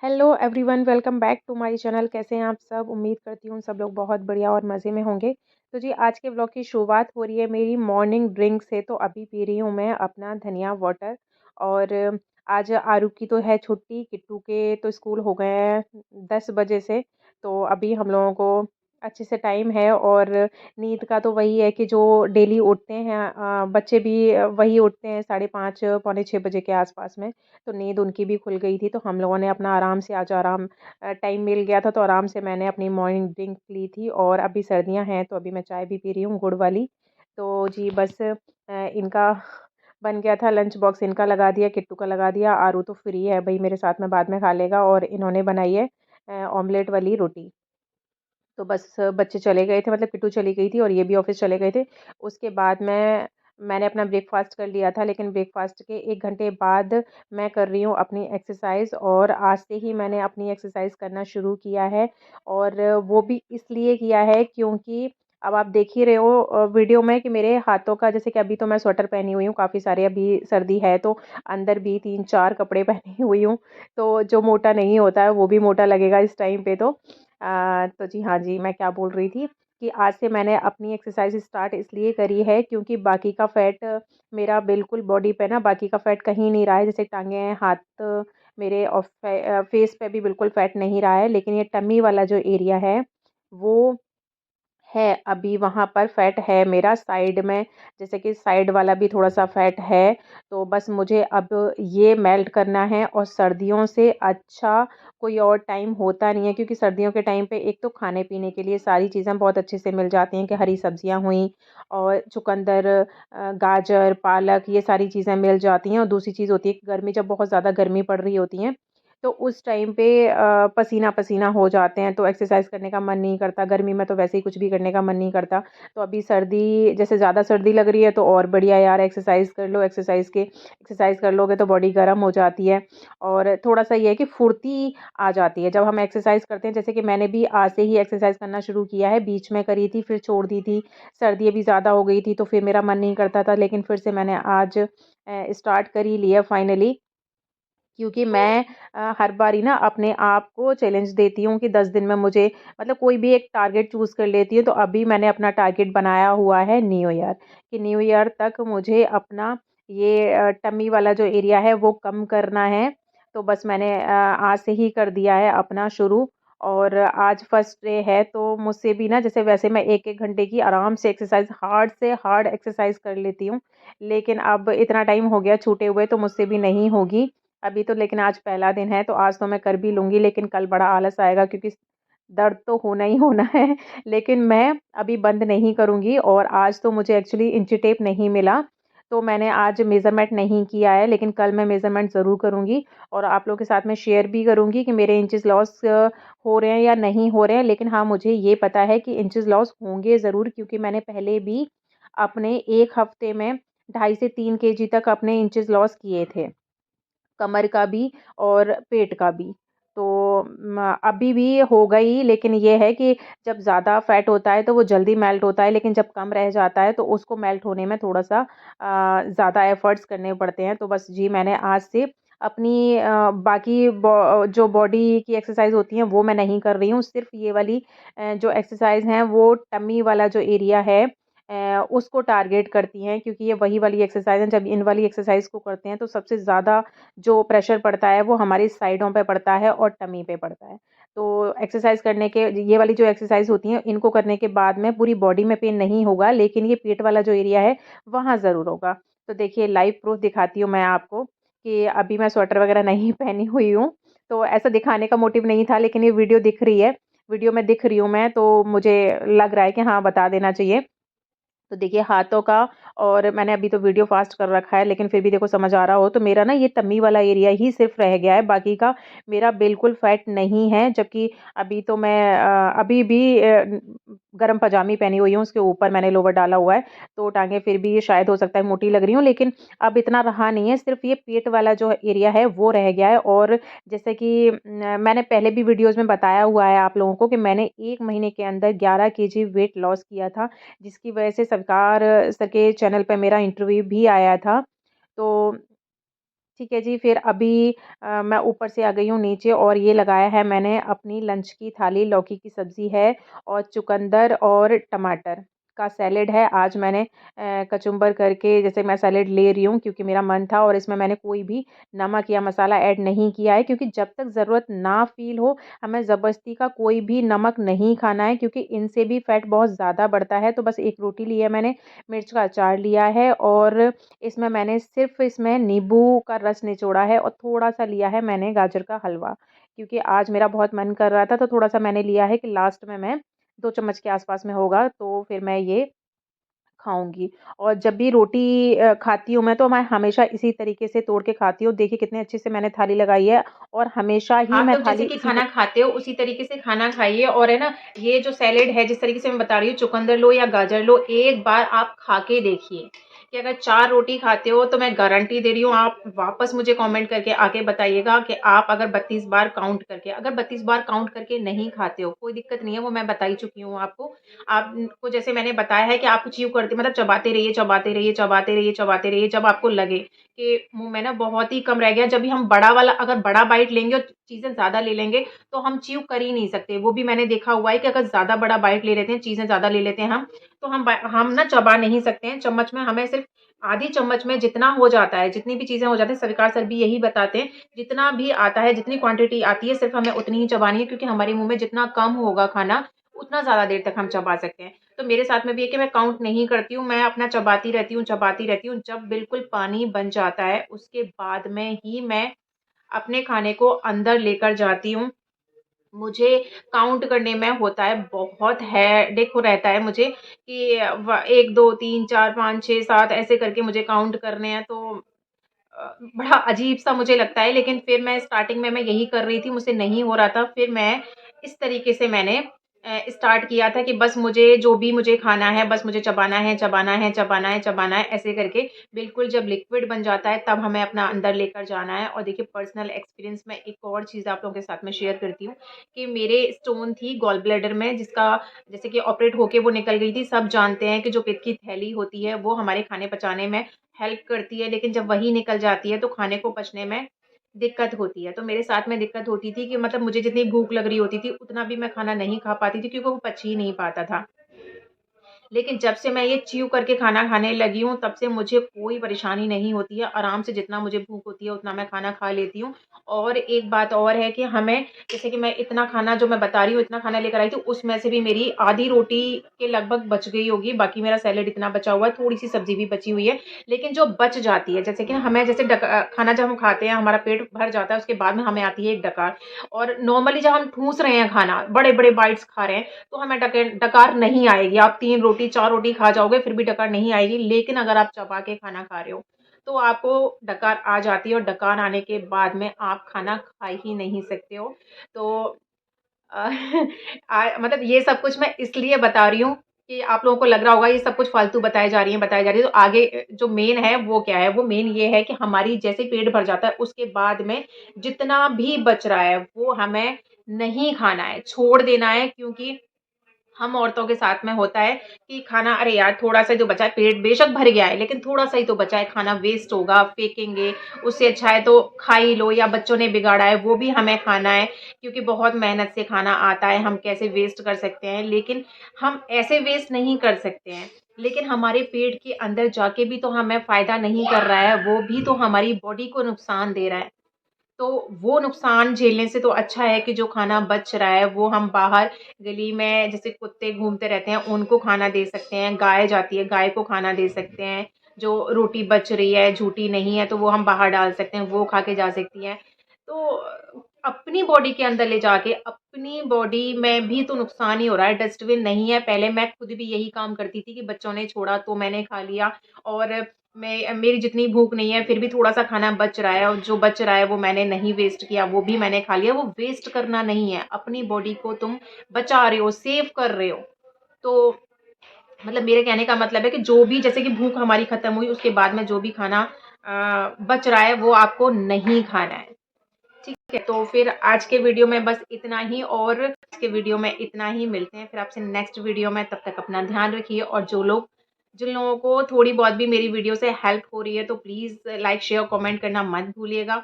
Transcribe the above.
Hello everyone, welcome back to my channel. कैसे हैं आप सब? उम्मीद करती हूँ सब लोग बहुत बढ़िया और मज़े में होंगे। तो जी, आज के व्लॉग की शुरुआत हो रही है मेरी मॉर्निंग ड्रिंक से। तो अभी पी रही हूँ मैं अपना धनिया वाटर। और आज आरू की तो है छुट्टी, किट्टू के तो स्कूल हो गए हैं 10 बजे से। तो अभी हम लोगों को अच्छे से टाइम है। और नींद का तो वही है कि जो डेली उठते हैं, बच्चे भी वही उठते हैं 5:30 पौने 6 बजे के आसपास में। तो नींद उनकी भी खुल गई थी, तो हम लोगों ने अपना आराम से आज टाइम मिल गया था, तो आराम से मैंने अपनी मॉर्निंग ड्रिंक ली थी। और अभी सर्दियां हैं तो अभी मैं चाय भी पी रही हूँ गुड़ वाली। तो जी बस इनका बन गया था लंच बॉक्स, इनका लगा दिया, किट्टू का लगा दिया। आरू तो फ्री है भाई, मेरे साथ में बाद में खा लेगा। और इन्होंने बनाई है ऑमलेट वाली रोटी। तो बस बच्चे चले गए थे, मतलब किट्टू चली गई थी और ये भी ऑफिस चले गए थे। उसके बाद मैंने अपना ब्रेकफास्ट कर लिया था, लेकिन ब्रेकफास्ट के 1 घंटे बाद मैं कर रही हूँ अपनी एक्सरसाइज। और आज से ही मैंने अपनी एक्सरसाइज करना शुरू किया है। और वो भी इसलिए किया है क्योंकि अब आप देख ही रहे हो वीडियो में कि मेरे हाथों का, जैसे कि अभी तो मैं स्वेटर पहनी हुई हूँ, काफ़ी सारे अभी सर्दी है तो अंदर भी 3-4 कपड़े पहनी हुई हूँ। तो जो मोटा नहीं होता है वो भी मोटा लगेगा इस टाइम पे। तो तो जी हाँ जी, मैं क्या बोल रही थी कि आज से मैंने अपनी एक्सरसाइज स्टार्ट इसलिए करी है क्योंकि बाकी का फैट मेरा बिल्कुल बॉडी पे ना, बाकी का फैट कहीं नहीं रहा है। जैसे टांगे, हाथ मेरे और फेस पे भी बिल्कुल फैट नहीं रहा है, लेकिन ये टमी वाला जो एरिया है वो है, अभी वहाँ पर फैट है मेरा साइड में। जैसे कि साइड वाला भी थोड़ा-सा फैट है। तो बस मुझे अब ये मेल्ट करना है। और सर्दियों से अच्छा कोई और टाइम होता नहीं है, क्योंकि सर्दियों के टाइम पे एक तो खाने-पीने के लिए सारी चीज़ें बहुत अच्छे से मिल जाती हैं कि हरी सब्जियाँ हुईं और चुकंदर, गाजर, पालक, ये सारी चीज़ें मिल जाती हैं। और दूसरी चीज़ होती है कि गर्मी, जब बहुत ज़्यादा गर्मी पड़ रही होती है तो उस टाइम पे पसीना-पसीना हो जाते हैं, तो एक्सरसाइज़ करने का मन नहीं करता। गर्मी में तो वैसे ही कुछ भी करने का मन नहीं करता। तो अभी सर्दी, जैसे ज़्यादा सर्दी लग रही है तो और बढ़िया यार, एक्सरसाइज़ कर लो। एक्सरसाइज़ कर लोगे तो बॉडी गर्म हो जाती है। और थोड़ा-सा ये है कि फुर्ती आ जाती है जब हम एक्सरसाइज़ करते हैं। जैसे कि मैंने भी आज से ही एक्सरसाइज़ करना शुरू किया है, बीच में करी थी फिर छोड़ दी थी। सर्दी अभी ज़्यादा हो गई थी तो फिर मेरा मन नहीं करता था, लेकिन फिर से मैंने आज स्टार्ट कर ही लिया फाइनली। क्योंकि मैं हर बारी ना अपने आप को चैलेंज देती हूँ कि 10 दिन में मुझे, मतलब कोई भी एक टारगेट चूज़ कर लेती हूँ। तो अभी मैंने अपना टारगेट बनाया हुआ है न्यू ईयर, कि न्यू ईयर तक मुझे अपना ये टमी वाला जो एरिया है वो कम करना है। तो बस मैंने आज से ही कर दिया है अपना शुरू। और आज फर्स्ट डे है तो मुझसे भी ना, जैसे वैसे मैं 1-1 घंटे की आराम से एक्सरसाइज़, हार्ड से हार्ड एक्सरसाइज़ कर लेती हूँ। लेकिन अब इतना टाइम हो गया छूटे हुए तो मुझसे भी नहीं होगी। अभी तो, लेकिन आज पहला दिन है तो आज तो मैं कर भी लूँगी, लेकिन कल बड़ा आलस आएगा क्योंकि दर्द तो होना ही होना है। लेकिन मैं अभी बंद नहीं करूँगी। और आज तो मुझे एक्चुअली इंची टेप नहीं मिला, तो मैंने आज मेज़रमेंट नहीं किया है, लेकिन कल मैं मेज़रमेंट ज़रूर करूँगी। और आप लोगों के साथ में शेयर भी करूँगी कि मेरे इंचेस लॉस हो रहे हैं या नहीं हो रहे हैं। लेकिन हाँ, मुझे ये पता है कि इंचेस लॉस होंगे ज़रूर, क्योंकि मैंने पहले भी अपने 1 हफ़्ते में 2.5 से 3 केजी तक अपने इंचेस लॉस किए थे। कमर का भी और पेट का भी। तो अभी भी हो गई, लेकिन ये है कि जब ज़्यादा फैट होता है तो वो जल्दी मेल्ट होता है, लेकिन जब कम रह जाता है तो उसको मेल्ट होने में थोड़ा-सा ज़्यादा एफ़र्ट्स करने पड़ते हैं। तो बस जी, मैंने आज से अपनी बाकी जो बॉडी की एक्सरसाइज़ होती हैं वो मैं नहीं कर रही हूँ। सिर्फ़ ये वाली जो एक्सरसाइज़ हैं वो टमी वाला जो एरिया है उसको टारगेट करती हैं, क्योंकि ये वही वाली एक्सरसाइज़ है। जब इन वाली एक्सरसाइज़ को करते हैं तो सबसे ज़्यादा जो प्रेशर पड़ता है वो हमारी साइडों पे पड़ता है और टमी पे पड़ता है। तो एक्सरसाइज़ करने के, ये वाली जो एक्सरसाइज़ होती हैं इनको करने के बाद में पूरी बॉडी में पेन नहीं होगा, लेकिन ये पेट वाला जो एरिया है वहाँ ज़रूर होगा। तो देखिए, लाइव प्रूफ़ दिखाती हूँ मैं आपको कि अभी मैं स्वेटर वगैरह नहीं पहनी हुई हूँ। तो ऐसा दिखाने का मोटिव नहीं था, लेकिन ये वीडियो दिख रही है, वीडियो में दिख रही हूँ मैं, तो मुझे लग रहा है कि हाँ, बता देना चाहिए। तो देखिए हाथों का, और मैंने अभी तो वीडियो फ़ास्ट कर रखा है, लेकिन फिर भी देखो समझ आ रहा हो, तो मेरा ना ये टम्मी वाला एरिया ही सिर्फ़ रह गया है, बाकी का मेरा बिल्कुल फैट नहीं है। जबकि अभी तो मैं अभी भी गरम पजामी पहनी हुई हूँ, उसके ऊपर मैंने लोवर डाला हुआ है, तो टाँगें फिर भी शायद हो सकता है मोटी लग रही हों, लेकिन अब इतना रहा नहीं है, सिर्फ़ ये पेट वाला जो एरिया है वो रह गया है। और जैसे कि मैंने पहले भी वीडियोज़ में बताया हुआ है आप लोगों को कि मैंने 1 महीने के अंदर 11 केजी वेट लॉस किया था, जिसकी वजह से सरकार सर के चैनल पे मेरा इंटरव्यू भी आया था। तो ठीक है जी, फिर अभी मैं ऊपर से आ गई हूँ नीचे और ये लगाया है मैंने अपनी लंच की थाली। लौकी की सब्ज़ी है और चुकंदर और टमाटर का सैलेड है। आज मैंने कचुम्बर करके जैसे मैं सैलेड ले रही हूँ क्योंकि मेरा मन था, और इसमें मैंने कोई भी नमक या मसाला ऐड नहीं किया है, क्योंकि जब तक ज़रूरत ना फ़ील हो, हमें ज़बरदस्ती का कोई भी नमक नहीं खाना है, क्योंकि इनसे भी फैट बहुत ज़्यादा बढ़ता है। तो बस एक रोटी ली है मैंने, मिर्च का अचार लिया है और इसमें मैंने सिर्फ़ इसमें नींबू का रस निचोड़ा है और थोड़ा-सा लिया है मैंने गाजर का हलवा, क्योंकि आज मेरा बहुत मन कर रहा था, तो थोड़ा-सा मैंने लिया है कि लास्ट में मैं 2 चम्मच के आस-पास में होगा, तो फिर मैं ये खाऊँगी। और जब भी रोटी खाती हूँ मैं, तो मैं हमेशा इसी तरीके से तोड़ के खाती हूँ। देखिए कितने अच्छे से मैंने थाली लगाई है और हमेशा ही आप मैं लोग थाली जैसे कि इसी खाना खाते हो उसी तरीके से खाना खाइए। और है ना, ये जो सैलेड है जिस तरीके से मैं बता रही हूँ, चुकंदर लो या गाजर लो, एक बार आप खा के देखिए कि अगर 4 रोटी खाते हो तो मैं गारंटी दे रही हूँ, आप वापस मुझे कमेंट करके आके बताइएगा कि आप अगर 32 बार काउंट करके, अगर 32 बार काउंट करके नहीं खाते हो, कोई दिक्कत नहीं है, वो मैं बता ही चुकी हूँ आपको। आपको जैसे मैंने बताया है कि आप च्यू करते मतलब चबाते रहिए, चबाते रहिए, चबाते रहिए, चबाते रहिए, जब आपको लगे कि मुँह में ना बहुत ही कम रह गया। जब भी हम बड़ा वाला अगर बड़ा बाइट लेंगे और चीज़ें ज़्यादा ले लेंगे, तो हम च्यू कर ही नहीं सकते। वो भी मैंने देखा हुआ है कि अगर ज़्यादा बड़ा बाइट ले लेते हैं, चीज़ें ज़्यादा ले लेते हैं हम, तो हम ना चबा नहीं सकते हैं। चम्मच में हमें सिर्फ़ आधी चम्मच में जितना हो जाता है, जितनी भी चीज़ें हो जाती हैं, सरकार सर भी यही बताते हैं, जितना भी आता है, जितनी क्वांटिटी आती है, सिर्फ़ हमें उतनी ही चबानी है, क्योंकि हमारे मुँह में जितना कम होगा खाना, उतना ज़्यादा देर तक हम चबा सकते हैं। तो मेरे साथ में भी है कि मैं काउंट नहीं करती हूँ, मैं अपना चबाती रहती हूँ, चबाती रहती हूँ। जब बिल्कुल पानी बन जाता है, उसके बाद में ही मैं अपने खाने को अंदर लेकर जाती हूँ। मुझे काउंट करने में होता है बहुत हेडेक हो रहता है मुझे कि 1, 2, 3, 4, 5, 6, 7 ऐसे करके मुझे काउंट करने हैं, तो बड़ा अजीब-सा मुझे लगता है। लेकिन फिर मैं स्टार्टिंग में मैं यही कर रही थी, मुझसे नहीं हो रहा था। फिर मैं इस तरीके से मैंने स्टार्ट किया था कि बस मुझे जो भी मुझे खाना है, बस मुझे चबाना है, चबाना है, चबाना है, चबाना है, ऐसे करके बिल्कुल जब लिक्विड बन जाता है, तब हमें अपना अंदर लेकर जाना है। और देखिए, पर्सनल एक्सपीरियंस में एक और चीज़ आप लोगों के साथ में शेयर करती हूँ कि मेरे स्टोन थी गॉल ब्लैडर में, जिसका जैसे कि ऑपरेट होके वो निकल गई थी। सब जानते हैं कि जो पित्त की थैली होती है, वो हमारे खाने पचाने में हेल्प करती है, लेकिन जब वही निकल जाती है तो खाने को पचने में दिक्कत होती है। तो मेरे साथ में दिक्कत होती थी कि मतलब मुझे जितनी भूख लग रही होती थी, उतना भी मैं खाना नहीं खा पाती थी, क्योंकि वो पच ही नहीं पाता था। लेकिन जब से मैं ये च्यू करके खाना खाने लगी हूँ, तब से मुझे कोई परेशानी नहीं होती है। आराम से जितना मुझे भूख होती है, उतना मैं खाना खा लेती हूँ। और एक बात और है कि हमें जैसे कि मैं इतना खाना जो मैं बता रही हूँ, इतना खाना लेकर आई थी, उसमें से भी मेरी आधी रोटी के लगभग बच गई होगी। बाकी मेरा सैलेड इतना बचा हुआ है, थोड़ी-सी सब्ज़ी भी बची हुई है। लेकिन जो बच जाती है, जैसे कि हमें जैसे खाना जब हम खाते हैं, हमारा पेट भर जाता है, उसके बाद में हमें आती है एक डकार। और नॉर्मली जब हम ठूँस रहे हैं खाना, बड़े-बड़े बाइट्स खा रहे हैं, तो हमें डकार नहीं आएगी। आप 3 रोटी 4 रोटी खा जाओगे, फिर भी डकार नहीं आएगी। लेकिन अगर आप चबा के खाना खा रहे हो, तो आपको डकार आ जाती है, और डकार आने के बाद में आप खाना खा ही नहीं सकते हो। तो अ, मतलब ये सब कुछ मैं इसलिए बता रही हूँ कि आप लोगों को लग रहा होगा ये सब कुछ फालतू बताई जा रही है, बताई जा रही है। तो आगे जो मेन है वो क्या है? वो मेन ये है कि हमारी जैसे पेट भर जाता है, उसके बाद में जितना भी बच रहा है, वो हमें नहीं खाना है, छोड़ देना है। क्योंकि हम औरतों के साथ में होता है कि खाना, अरे यार थोड़ा-सा ही तो बचा है, पेट बेशक भर गया है, लेकिन थोड़ा-सा ही तो बचा है, खाना वेस्ट होगा, फेंकेंगे, उससे अच्छा है तो खा ही लो, या बच्चों ने बिगाड़ा है, वो भी हमें खाना है, क्योंकि बहुत मेहनत से खाना आता है, हम कैसे वेस्ट कर सकते हैं? लेकिन हम ऐसे वेस्ट नहीं कर सकते हैं, लेकिन हमारे पेट के अंदर जाके भी तो हमें फ़ायदा नहीं कर रहा है, वो भी तो हमारी बॉडी को नुकसान दे रहा है। तो वो नुकसान झेलने से तो अच्छा है कि जो खाना बच रहा है, वो हम बाहर गली में जैसे कुत्ते घूमते रहते हैं, उनको खाना दे सकते हैं। गाय जाती है, गाय को खाना दे सकते हैं। जो रोटी बच रही है, झूठी नहीं है, तो वो हम बाहर डाल सकते हैं, वो खा के जा सकती हैं। तो अपनी बॉडी के अंदर ले जाके अपनी बॉडी में भी तो नुकसान ही हो रहा है। डस्टबिन नहीं है, पहले मैं खुद भी यही काम करती थी कि बच्चों ने छोड़ा तो मैंने खा लिया, और मेरी जितनी भूख नहीं है, फिर भी थोड़ा-सा खाना बच रहा है, और जो बच रहा है वो मैंने नहीं वेस्ट किया, वो भी मैंने खा लिया। वो वेस्ट करना नहीं है, अपनी बॉडी को तुम बचा रहे हो, सेव कर रहे हो। तो मतलब मेरे कहने का मतलब है कि जो भी जैसे कि भूख हमारी खत्म हुई, उसके बाद में जो भी खाना बच रहा है, वो आपको नहीं खाना है। ठीक है, तो फिर आज के वीडियो में बस इतना ही, और आज के वीडियो में इतना ही। मिलते हैं फिर आपसे नेक्स्ट वीडियो में, तब तक अपना ध्यान रखिए। और जो लोग जिन लोगों को थोड़ी बहुत भी मेरी वीडियो से हेल्प हो रही है तो प्लीज़ लाइक शेयर कमेंट करना मत भूलिएगा।